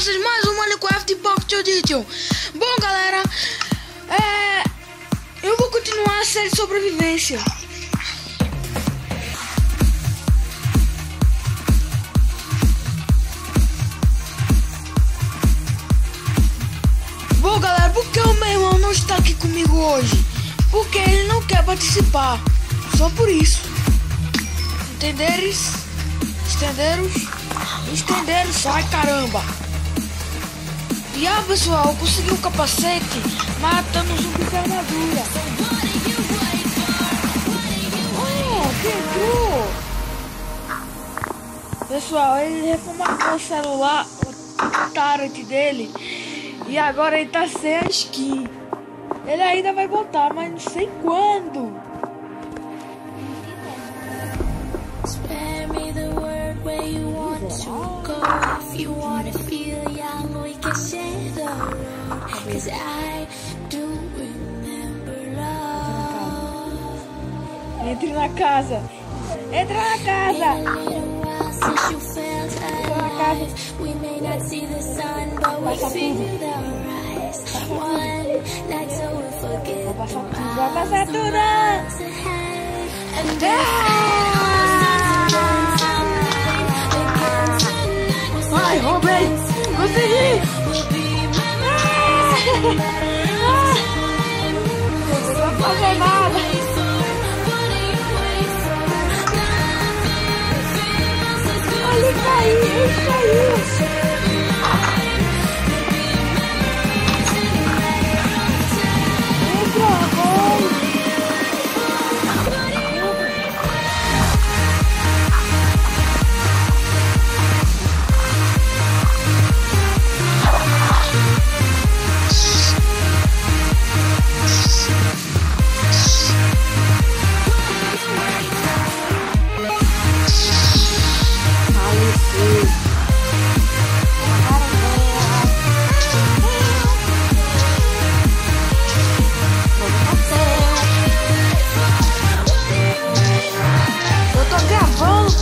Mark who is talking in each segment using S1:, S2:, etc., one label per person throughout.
S1: vocês mais um Minecraft Pocket Edition. Bom, galera, eu vou continuar a série de sobrevivência. Bom, galera, por que o meu irmão não está aqui comigo hoje? Porque ele não quer participar. Só por isso. Entenderam? Estenderam só, ai caramba. E pessoal, eu consegui um capacete matando um zumbi com armadura. Que entrou? Pessoal, ele reformatou o celular, o tablet dele, e agora ele tá sem a skin. Ele ainda vai botar, mas não sei quando.
S2: You wanna feel young, we can share the road. Cause I do remember love.
S1: Entre na casa. Entra na casa.
S2: Entra na casa. We may not see the sun, but we feel the rise. One night so we forget.
S1: Vai passar tudo. Ai, roubei! Consegui! Não vou fazer nada! Olha, ele caiu!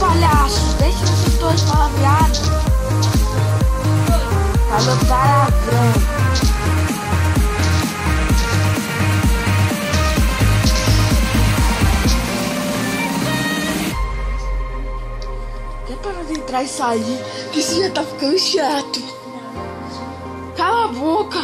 S1: Palhaços, deixa esses dois palavreados. Falou palavrão. Quer parar de entrar e sair? Que isso já tá ficando chato. Cala a boca.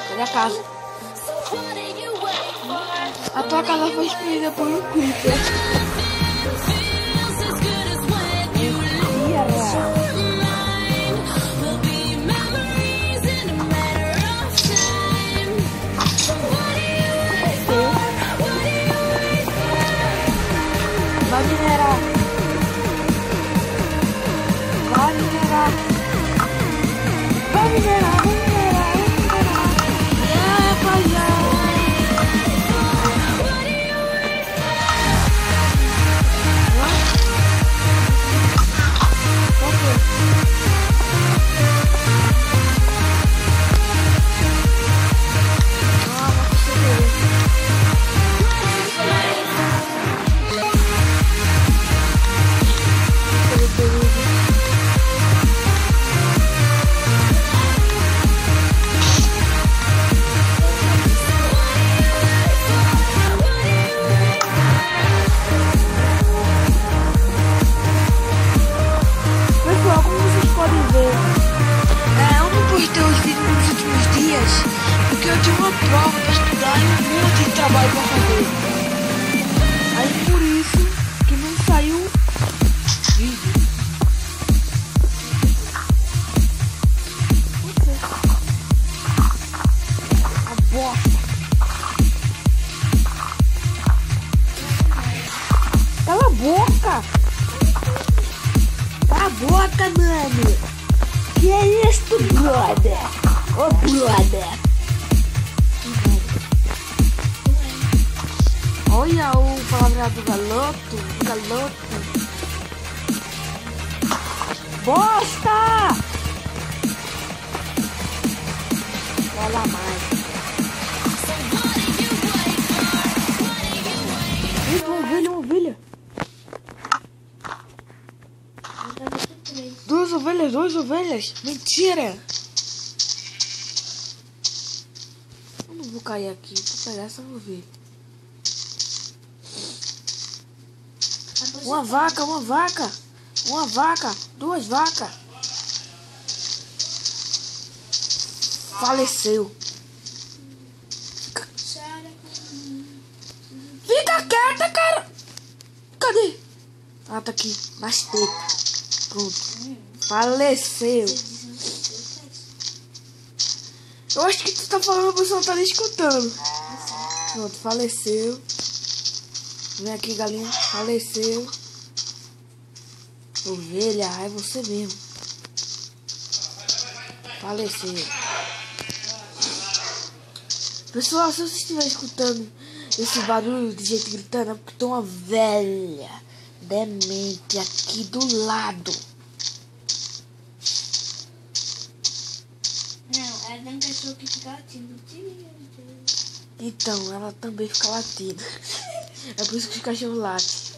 S1: Cadê a casa? A tua casa foi explodida por um creeper. Vai minerar. Vai minerar. Vai minerar. Porque eu tinha uma prova para estudar e um monte de trabalho para fazer. Aí por isso que não saiu vídeo. A bosta. Cala a boca. Cala a boca, mano. Que é isso, brother? Ô, brother. Olha o palavreado do galoto. Galoto. Bosta! Vai lá mais. Eita, uma ovelha. Duas ovelhas. Mentira. Eu não vou cair aqui. Vou pegar essa ovelha. Uma vaca. Duas vacas. Faleceu. Fica quieta, cara. Cadê? Ah, tá aqui. Mais teta. Pronto. Faleceu. Eu acho que tu tá falando, a pessoa tá nem escutando. Pronto, faleceu. Vem aqui, galinha. Faleceu. Ovelha, é você mesmo. Faleceu. Pessoal, se você estiver escutando esse barulho de gente gritando, é porque tem uma velha demente aqui do lado.
S2: Não, ela tem um cachorro que fica latindo.
S1: Então, ela também fica latindo. É por isso que os cachorros latem.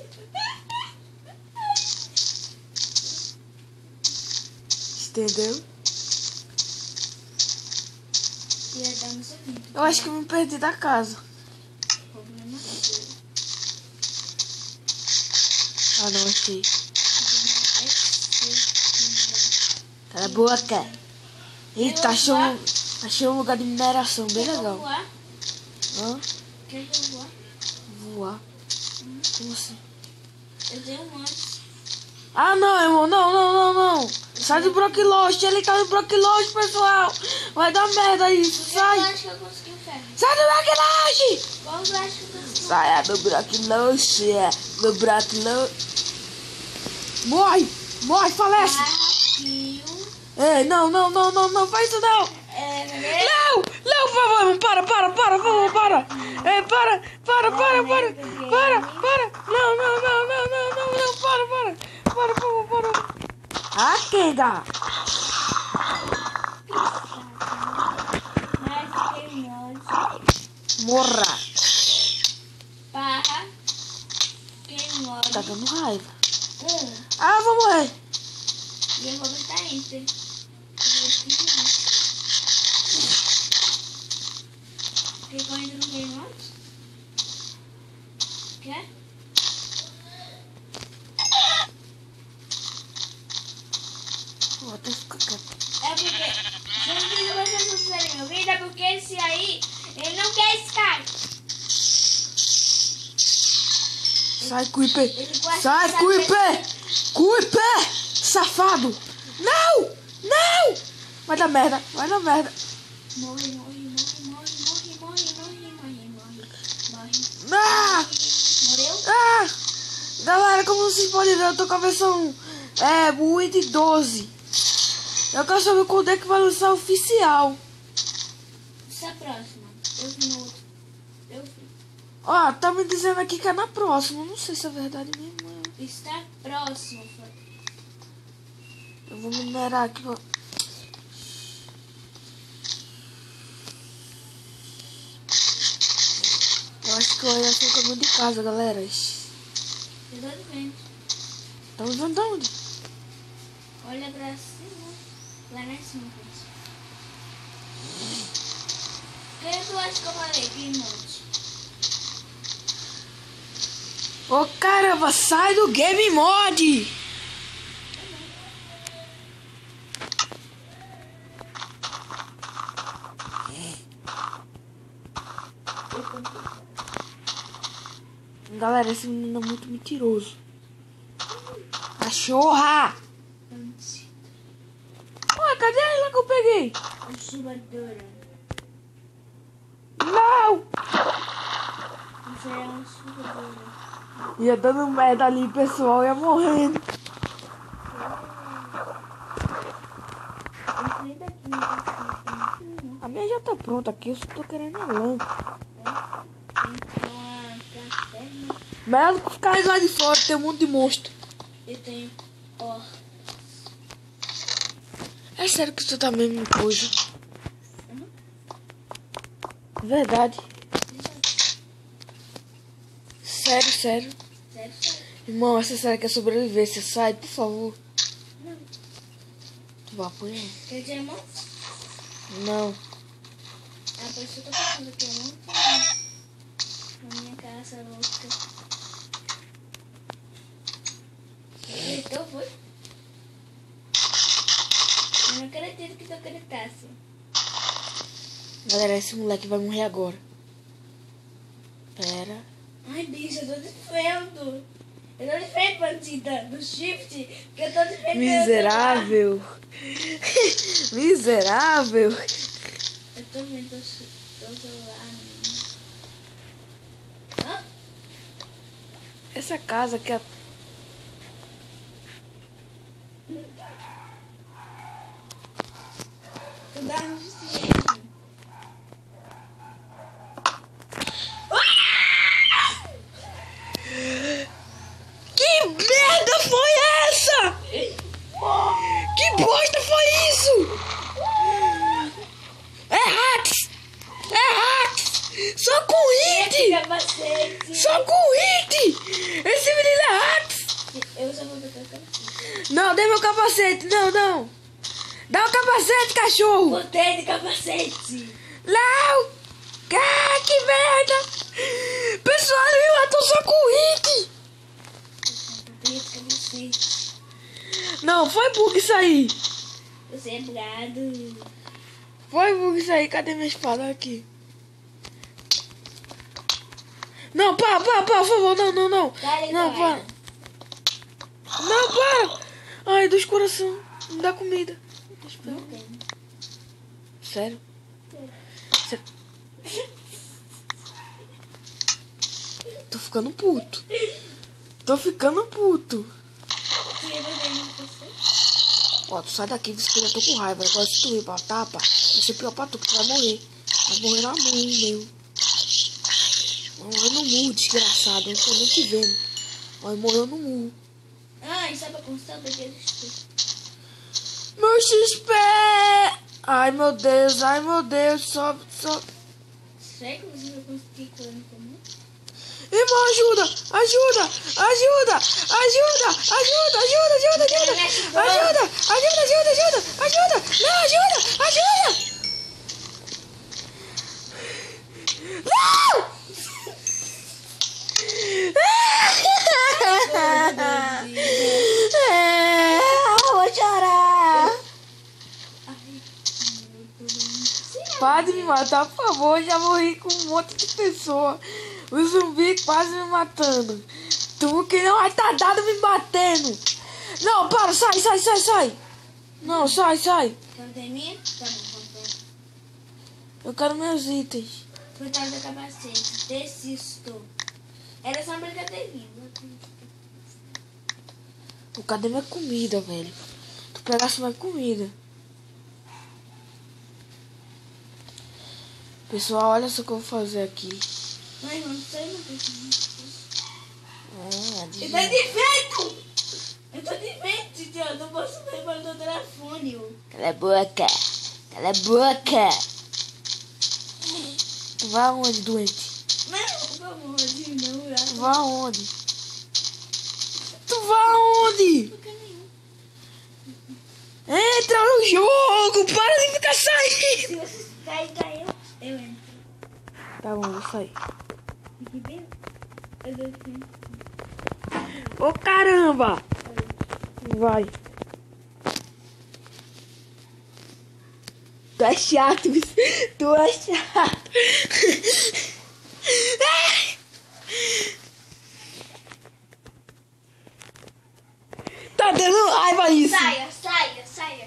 S1: Entendeu? Eu acho que eu me perdi da casa. Ah, não achei. Cala a boca. Eita, achei um lugar de mineração bem legal. Hã?
S2: Quer que eu voar?
S1: Voar? Como assim?
S2: Eu tenho um monte.
S1: Ah, não, irmão. Não. Sai do Brocklost. Ele tá no Brocklost, pessoal. Vai dar merda isso. Sai.
S2: Eu acho que eu consegui o ferro.
S1: Sai do Brocklost.
S2: Qual eu acho que eu consegui?
S1: Saia do Brocklost. Do Brocklost. Morre, falece.
S2: Aqui.
S1: Ei, não, faz isso não. Não, por favor, irmão, para. Ei, para. Não, para. Ah, Kenga. Morra.
S2: Para. Quem morre?
S1: Tá dando raiva. Ah, vou morrer.
S2: E eu vou botar enter. Ficou ainda no game mode? Quer?
S1: Vou até ficar quieto.
S2: É porque... Se não quiser vocês não fizerem meu vídeo, é porque esse aí... Ele não quer Skype.
S1: Sai, Kuiper! Safado! Não! Vai dar merda.
S2: Morre.
S1: Ah!
S2: Morreu?
S1: Ah! Galera, como vocês podem ver, eu tô com a versão 1.12. Eu quero saber quando é que vai lançar oficial.
S2: Essa é a próxima. Eu vi no outro.
S1: Ó, tá me dizendo aqui que é na próxima. Não sei se é verdade mesmo.
S2: Está próximo.
S1: Eu vou minerar aqui. Eu acho que eu ia ser o caminho de casa, galera.
S2: Exatamente.
S1: Estamos vendo onde?
S2: Olha pra cima. Lá na cima. O que tu acha que eu falei? Game mode.
S1: Ô caramba, sai do Game Mode! Galera, esse menino é muito mentiroso. Cachorra! Ué, cadê ela que eu peguei?
S2: Subadora.
S1: Não!
S2: Isso é uma subadora.
S1: Ia dando merda ali, pessoal, ia morrendo. A minha já tá pronta aqui, eu só tô querendo a lã.
S2: Então,
S1: Melhor do que ficar lá de fora, tem um monte de monstro.
S3: Eu tenho, ó.
S1: É sério que isso tá a mesma coisa? Verdade. Sério, sério.
S3: Sério?
S1: Irmão, essa série quer sobreviver. Você sai, por favor.
S3: Não.
S1: Tu vai apanhar?
S3: Quer dizer, irmão?
S1: Não.
S3: Ah, por isso que eu tô pensando aqui, eu não tenho na minha casa louca. Então foi. Eu não acredito que tu acreditasse.
S1: Galera, esse moleque vai morrer agora. Pera.
S3: Ai, bicho, eu tô de frente. Eu tô de frente, bandida. No shift, que eu tô de frente.
S1: Miserável. Miserável.
S3: Eu tô vendo o celular. Hã?
S1: Essa casa aqui é...
S3: Tu dá no silêncio.
S1: Que merda foi essa? Que bosta foi isso? É hacks! É hacks! Só com hit!
S3: Capacete.
S1: Só com hit! Esse menino é hacks!
S3: Eu só vou botar o capacete.
S1: Não, dê meu capacete! Não, não! Dá o capacete, cachorro!
S3: Botei de capacete.
S1: Não! Ah, que merda! Pessoal, ele me matou só com hit!
S3: Botei de capacete.
S1: Não, foi bug isso aí!
S3: Você é brado.
S1: Foi bug isso aí, cadê minha espada aqui? Não, para, por favor, não, não, não!
S3: Dá-lhe,
S1: Não,
S3: vai.
S1: para! Não, para! Ai, dos coração, me dá comida.
S3: Não tem.
S1: Sério? Sério? Tô ficando puto. Tô ficando puto.
S3: Você ia beber em você?
S1: Ó, tu sai daqui, você eu tô com raiva. Agora se tu ir pra tapa, vai ser pior pra tu, que tu vai morrer. Vai morrer na mão, meu. Vai morrer no murro, desgraçado. Eu não tô nem te vendo. Vai morrer no murro.
S3: Ah, e sabe a construção daquele XP?
S1: Meu XP! Ai, meu Deus, sobe.
S3: Será que você vai conseguir correr comigo?
S1: Irmão, ajuda! Ajuda! Não! Vou chorar! Pare de me matar, por favor. Eu já morri com um monte de pessoa. O zumbi quase me matando. Tu que não é retardado me batendo. Não, para, sai. Não, sai.
S3: Quer ter minha? Tá bom, vamos.
S1: Eu quero meus itens.
S3: Coitado do capacete. Desisto. Era só uma brincadeirinha.
S1: Pô, cadê minha comida, velho? Tu pegasse minha comida. Pessoal, olha só o que eu vou fazer aqui.
S3: Mas não sei, não tem como.
S1: É,
S3: Eu tô de vento! Eu tô de vento, tio. Eu não posso levar o teu telefone.
S1: Cala a boca. Tu vai aonde, doente?
S3: Não, por favor, não.
S1: Tu vai aonde? Tu vai aonde?
S3: Por que nenhum?
S1: Entra no jogo! Para de ficar saindo!
S3: Se você cair, eu entro.
S1: Tá bom, vou sair.
S3: Fique bem. Eu dou licença.
S1: Ô caramba! Vai. Tu é chato, bicho. Tu é chato. Tá dando raiva isso.
S3: Saia.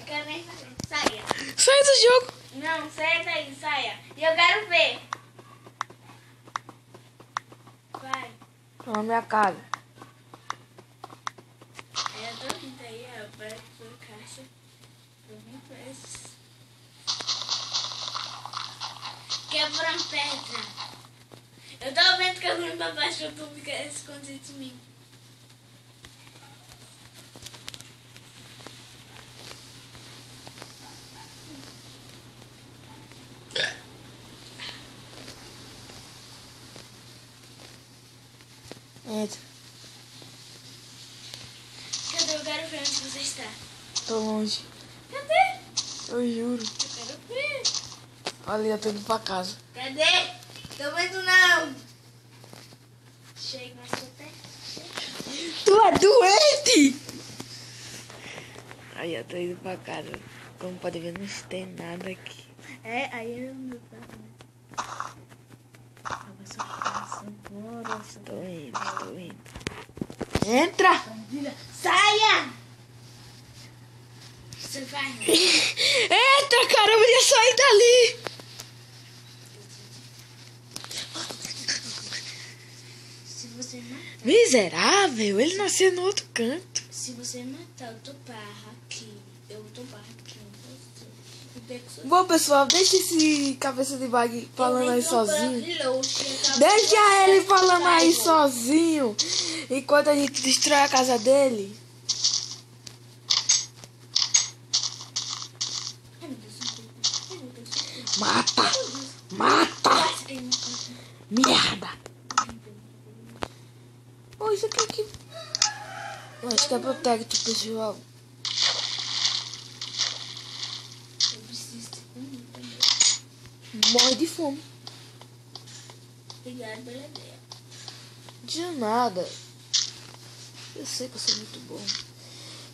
S3: Quero nem saber. Saia.
S1: Sai do jogo.
S3: Não, saia daí, saia. E eu quero ver. Vai.
S1: Tô na minha casa.
S3: Eu tô vindo aí, para a caixa. Eu vim pra esses. Quebrando pedra. Eu tava vendo que eu fui pra baixo pra tu ficar escondido de mim.
S1: Entra.
S3: Cadê? Eu quero ver onde você está.
S1: Tô longe.
S3: Cadê?
S1: Eu juro.
S3: Eu quero ver.
S1: Olha, eu tô indo pra casa.
S3: Cadê? Tô vendo não. Chega mais perto.
S1: Tu é doente! Aí eu tô indo pra casa. Como pode ver, não tem nada aqui.
S3: É, aí eu não tá.
S1: Tô indo. Entra!
S3: Saia! Você vai.
S1: Entra, cara, eu ia sair dali!
S3: Se você matar,
S1: Miserável, ele nasceu no outro canto.
S3: se você matar, eu tô barra aqui. Eu tô barra aqui em você. Eu pego sua.
S1: Bom, pessoal, deixa esse cabeça de bag falando aí sozinho. Deixa
S3: Deixa
S1: ele falando aí sozinho. Enquanto a gente destrói a casa dele.
S3: Ai, meu Deus, socorro. Ai, meu Deus, socorro.
S1: Mata!
S3: Meu Deus.
S1: Mata!
S3: Quase caí no canto.
S1: Merda! Oh, isso aqui. Eu acho que é protect, pessoal.
S3: Eu preciso de comida também.
S1: Morre de fome.
S3: Obrigado pela ideia.
S1: De nada. Eu sei que eu sou muito bom.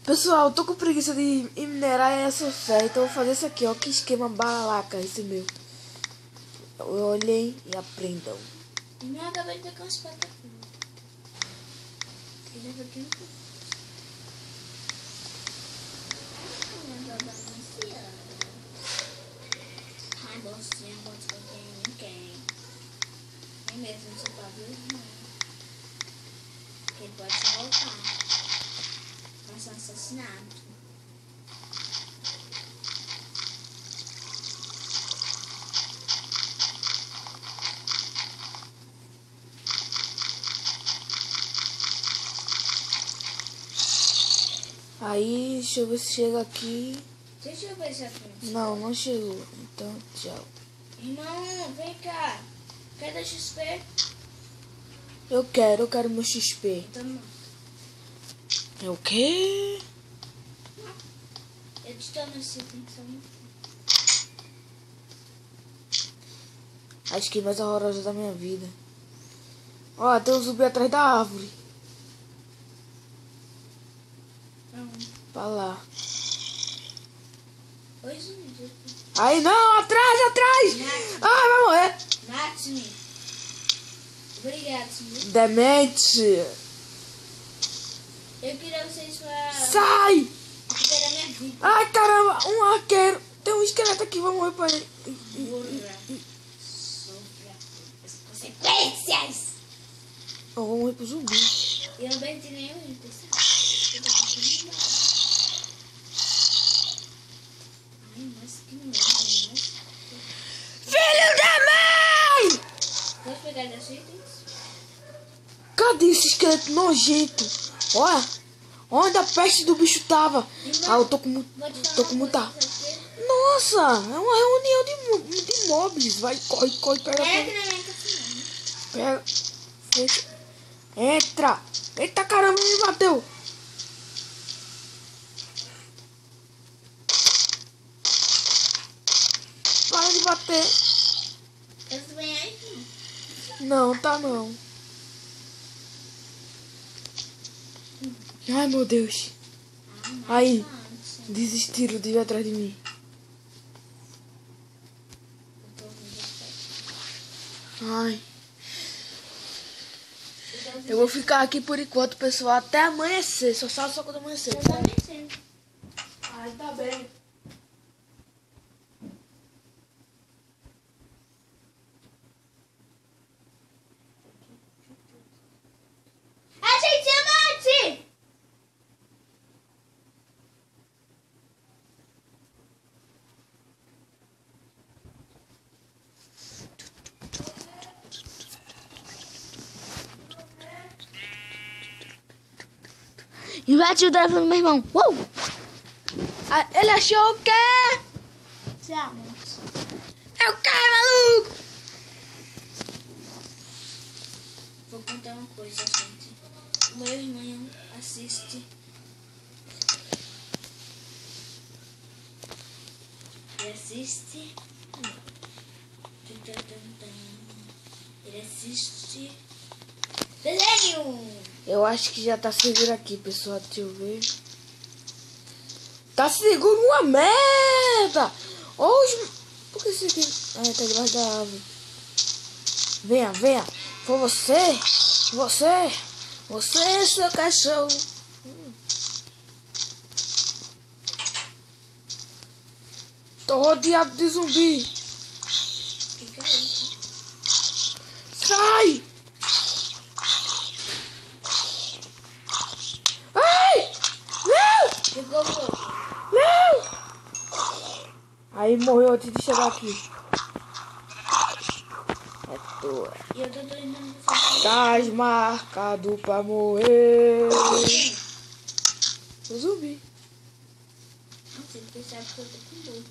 S1: Pessoal, eu tô com preguiça de minerar essa fé. Então eu vou fazer isso aqui, ó. Que esquema balaca esse meu. Olhem e aprendam.
S3: Não, acabei de pegar umas patas. Ele é aqui no ai, bolsinha, quantos que eu tenho? Ninguém. Nem mesmo no seu pavio, não. Porque ele pode se voltar. Vai ser um assassinato.
S1: Aí, deixa eu ver se chega aqui.
S3: Deixa eu ver se aqui.
S1: Não, não chegou. Então, tchau.
S3: Irmão, vem cá. Quer dar XP?
S1: Eu quero meu XP.
S3: Então não.
S1: É o quê?
S3: Eu te dou nesse atenção.
S1: Acho que mais horrorosa da minha vida. Ó, tem um zumbi atrás da árvore.
S3: Não.
S1: Pra lá.
S3: Oi, zumbi.
S1: Aí não, atrás! Ai, vai morrer.
S3: Mate-me. Obrigado, zumbi.
S1: Demente.
S3: Eu queria vocês pra
S1: Sai!
S3: recuperar minha vida.
S1: Ai, caramba, um arqueiro. Tem um esqueleto aqui, vamos morrer pra ele.
S3: Burra. Sofra as consequências.
S1: Eu vou morrer pro zumbi.
S3: Eu não perdi nenhum item, sabe? Ai, mas que merda, mas...
S1: Filho da mãe!
S3: Posso pegar meus itens?
S1: Cadê esse esqueleto nojento? Olha, onde a peste do bicho tava. Ah, eu tô com muita... Nossa, é uma reunião de mobs. Vai, corre, pega.
S3: É que na minha casinha.
S1: Pega. Fecha. Entra. Eita caramba, me bateu. Para de bater.
S3: Eu tô bem aí?
S1: Não, tá não. Ai, meu Deus. Aí, desistiram de ir atrás de mim. Ai. Eu vou ficar aqui por enquanto, pessoal, até amanhecer. Só salvo só quando amanhecer.
S3: Eu também sei.
S1: Ai, tá bem.
S3: Achei diamante!
S4: Invadiu o telefone do meu irmão. Uou! Ah, ele achou o quê?
S3: Tchau.
S4: É o quê, maluco?
S3: Vou contar uma coisa, gente. O meu irmão assiste. Ele assiste. Ele assiste. Desenho!
S1: Eu acho que já tá seguro aqui, pessoal. Deixa eu ver. Tá seguro uma merda! Hoje. Por que isso aqui? Ah, tá debaixo da árvore. Venha, venha. Foi você? Você, seu cachorro. Tô rodeado de zumbi.
S3: Fica aí.
S1: Sai! Ai! Não!
S3: Ficou louco.
S1: Não! Aí morreu antes de chegar aqui. É tua.
S3: E eu tô treinando pra fazer.
S1: Tás marcado pra morrer. O zumbi.
S3: Nossa, ele percebe que eu tô com dor, né?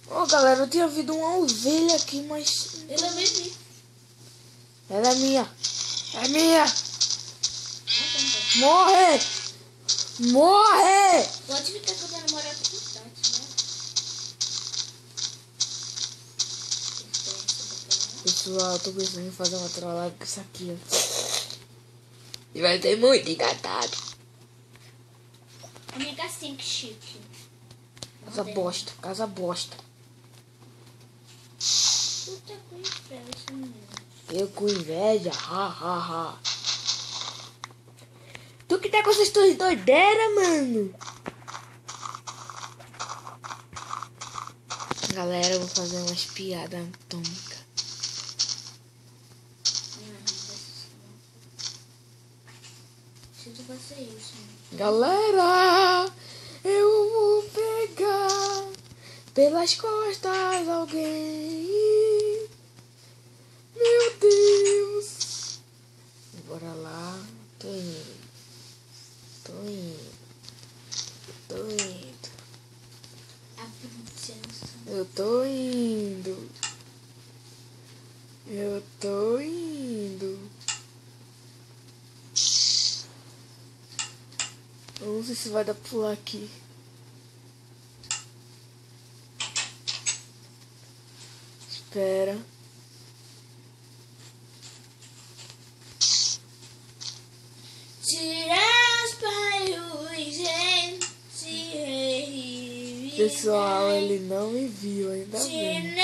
S1: Ô, galera, eu tinha visto uma ovelha aqui, mas...
S3: Eu também vi.
S1: Ela é minha. É minha.
S3: Nossa, não pode.
S1: Morre! Morre!
S3: Pode ficar com a tua namorada com Tati, né?
S1: Pessoal, eu tô pensando em fazer uma trollagem com isso aqui, ó. E vai ter muito engatado.
S3: A minha casinha que chique.
S1: Casa bosta, casa bosta.
S3: Puta com inferno, esse menino.
S1: Eu com inveja, ha, ha, ha. Tu que tá com essas tuas doideiras, mano? Galera, eu vou fazer umas piadas atômicas.
S3: Se tu fazer isso, né?
S1: Galera, eu vou pegar pelas costas alguém. Meu Deus. Bora lá. Tô indo.
S3: A princesa.
S1: Eu tô indo. Eu não sei se vai dar pra pular aqui. Espera. Pessoal, ele não me viu, ainda bem.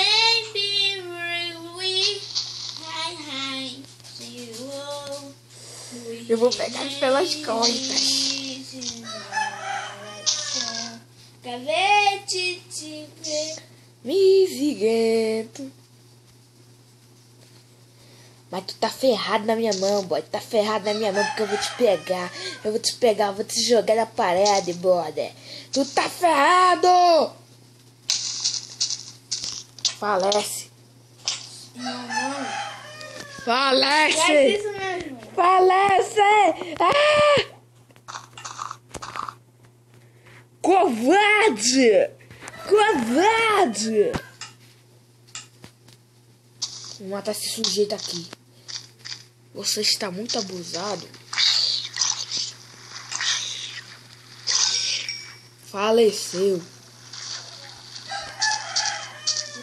S1: Eu vou pegar pelas costas. Miziguento. Mas tu tá ferrado na minha mão, boy. Tu tá ferrado na minha mão porque eu vou te pegar. Eu vou te jogar na parede, brother. Tu tá ferrado! Falece.
S3: Não.
S1: Falece!
S3: Faz isso mesmo.
S1: Falece! Ah! Covarde! Covarde! Vou matar esse sujeito aqui. Você está muito abusado. Faleceu.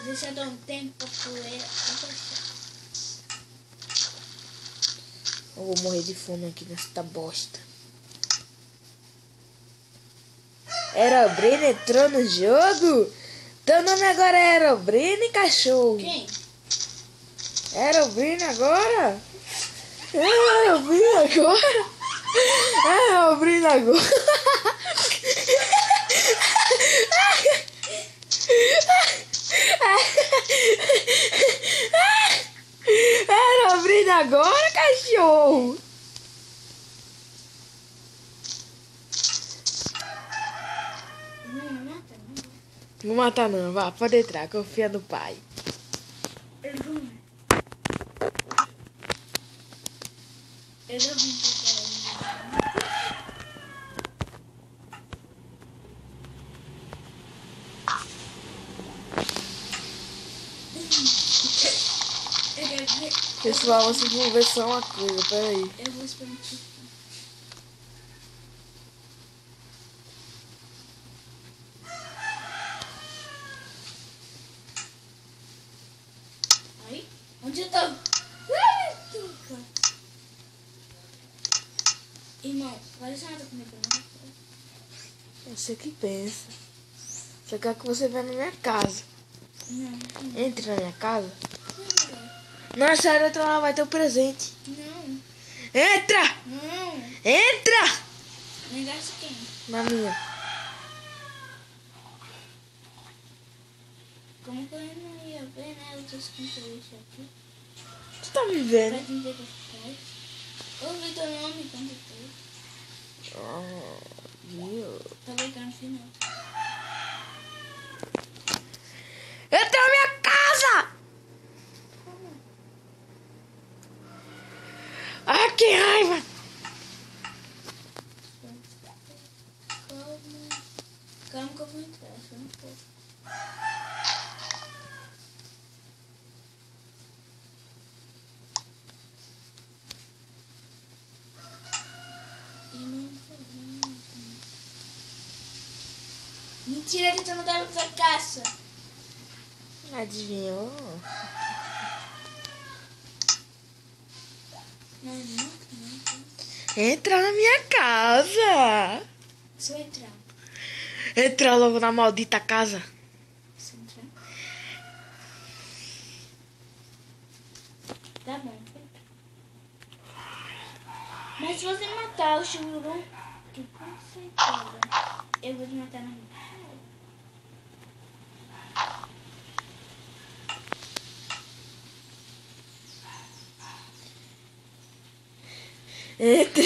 S3: Deixa eu dar um tempo pra poder acontecer.
S1: Eu vou morrer de fome aqui nessa bosta. Herobrine entrou no jogo? Teu nome agora é Herobrine, cachorro?
S3: Quem?
S1: Herobrine agora? Herobrine agora? Herobrine agora? Herobrine agora, cachorro?
S3: Não mata, não.
S1: Não matar não, vá, pode entrar, confia no pai.
S3: Eu não vim pra
S1: Pessoal, vocês vão ver só uma coisa, peraí.
S3: Eu vou experimentar. Aí? Onde eu tô? Irmão, vai deixar nada comigo, não?
S1: Você que pensa. Você quer que você venha na minha casa.
S3: Não.
S1: Entre na minha casa. Não, sério, entra lá, vai ter um presente.
S3: Não.
S1: Entra!
S3: Não.
S1: Entra!
S3: Negócio quem?
S1: Na minha.
S3: Como que eu não ia ver, né? Eu tô escondendo isso aqui.
S1: Tu tá me vendo?
S3: Vai me ver que faz. Ô, Vitor, não me conta tudo.
S1: Viu?
S3: Tá brincando no final.
S1: Entra na minha casa! Ai, que raiva!
S3: Calma. Calma que eu vou entrar, só um pouco. Mentira que tu não tá nessa caixa.
S1: Adivinhou?
S3: Não.
S1: Entra na minha casa!
S3: Se eu entrar.
S1: Entra logo na maldita casa.
S3: Se eu entrar. Tá bom, vou entrar. Mas se você matar o chururu, que com certeza eu vou te matar na minha.
S1: Entra!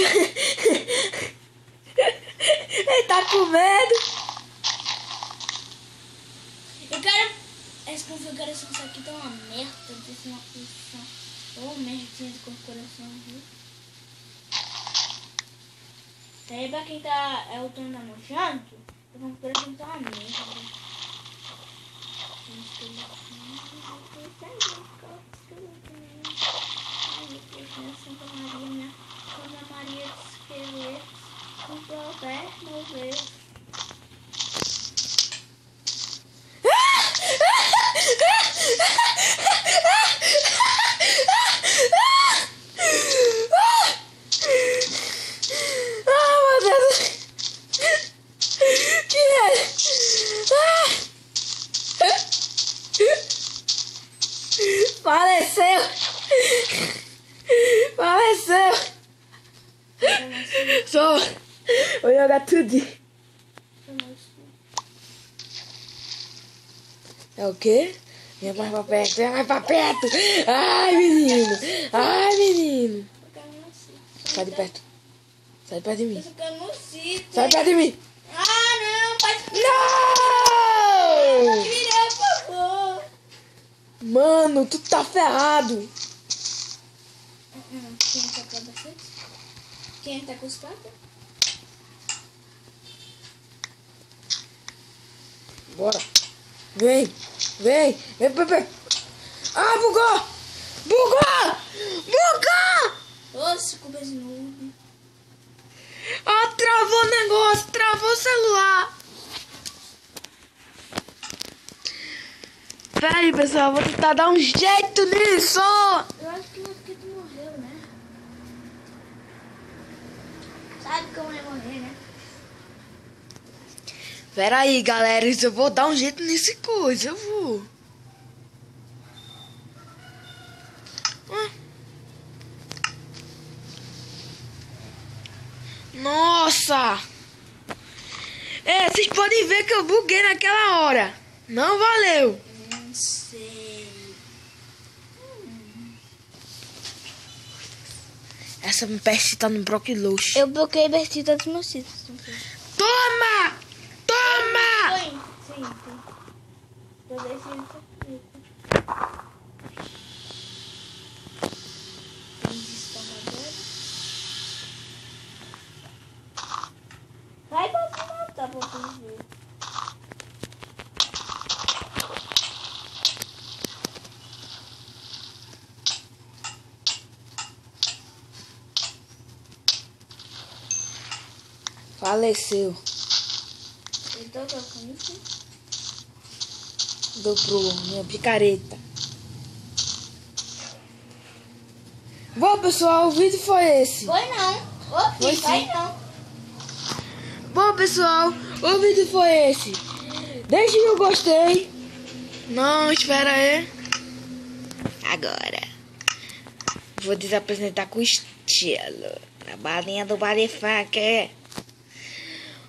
S1: Ele tá com medo!
S3: Eu quero. Essa configuração disso aqui tá uma merda. Deixa uma posição. Ô, merdinha de configuração, viu? Isso aí pra quem tá. É o dono da Mojang, a configuração tá uma merda. Santa Maria, Santa Maria de Esqueletos, com poder mover.
S1: Ah, meu Deus! Que é? Faleceu! Faleceu! Só vou jogar tudo. É o quê? Vem mais pra perto, vem mais pra perto! Ai, menino! Ai, menino! Sai de perto. Sai de perto de mim.
S3: Eu tô ficando no sítio.
S1: Sai de perto de mim.
S3: Ah, não, pode
S1: Não!
S3: virar, por favor.
S1: Mano, tu tá ferrado.
S3: Quem tá com a bastante? Quem tá com os pratos?
S1: Bora. Vem, vem, vem, Pepe. Ah, bugou! Bugou! Bugou!
S3: Ô, se culpa de novo.
S1: Ah, travou o negócio, travou o celular. Pera aí, pessoal, vou tentar dar um jeito nisso.
S3: Eu acho que não, porque tu morreu, né? Sabe como é morrer, né?
S1: Pera aí, galera, eu vou dar um jeito nesse coisa, eu vou. Nossa! É, vocês podem ver que eu buguei naquela hora. Não valeu.
S3: Não sei.
S1: Essa peste tá no Brock Lush.
S4: Eu bloqueei vestida dos meus sítios.
S1: Toma! Toma!
S3: Sim. Tô deixando isso aqui. Tem desformador. Vai pra te matar pra tu ver.
S1: Faleceu.
S3: Então, que é com isso?
S1: Deu pro minha picareta. Bom, pessoal, o vídeo foi esse.
S3: Foi não. Ô,
S1: Foi
S3: filho, vai
S1: sim.
S3: não.
S1: Bom, pessoal, o vídeo foi esse. Deixe o gostei. Não, espera aí. Agora. Vou desapresentar com estilo. Na balinha do Barifaca.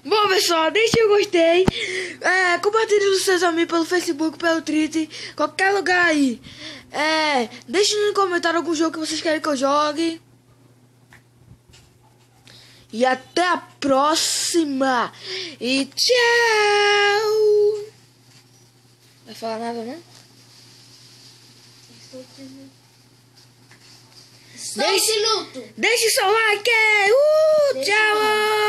S1: Bom, pessoal, deixe o gostei. Compartilhe com seus amigos pelo Facebook, pelo Twitter, qualquer lugar aí. Deixe no comentário algum jogo que vocês querem que eu jogue. E até a próxima. E tchau. Vai falar nada, né?
S3: Estou de luto.
S1: Deixe seu like.
S3: Deixa
S1: Tchau.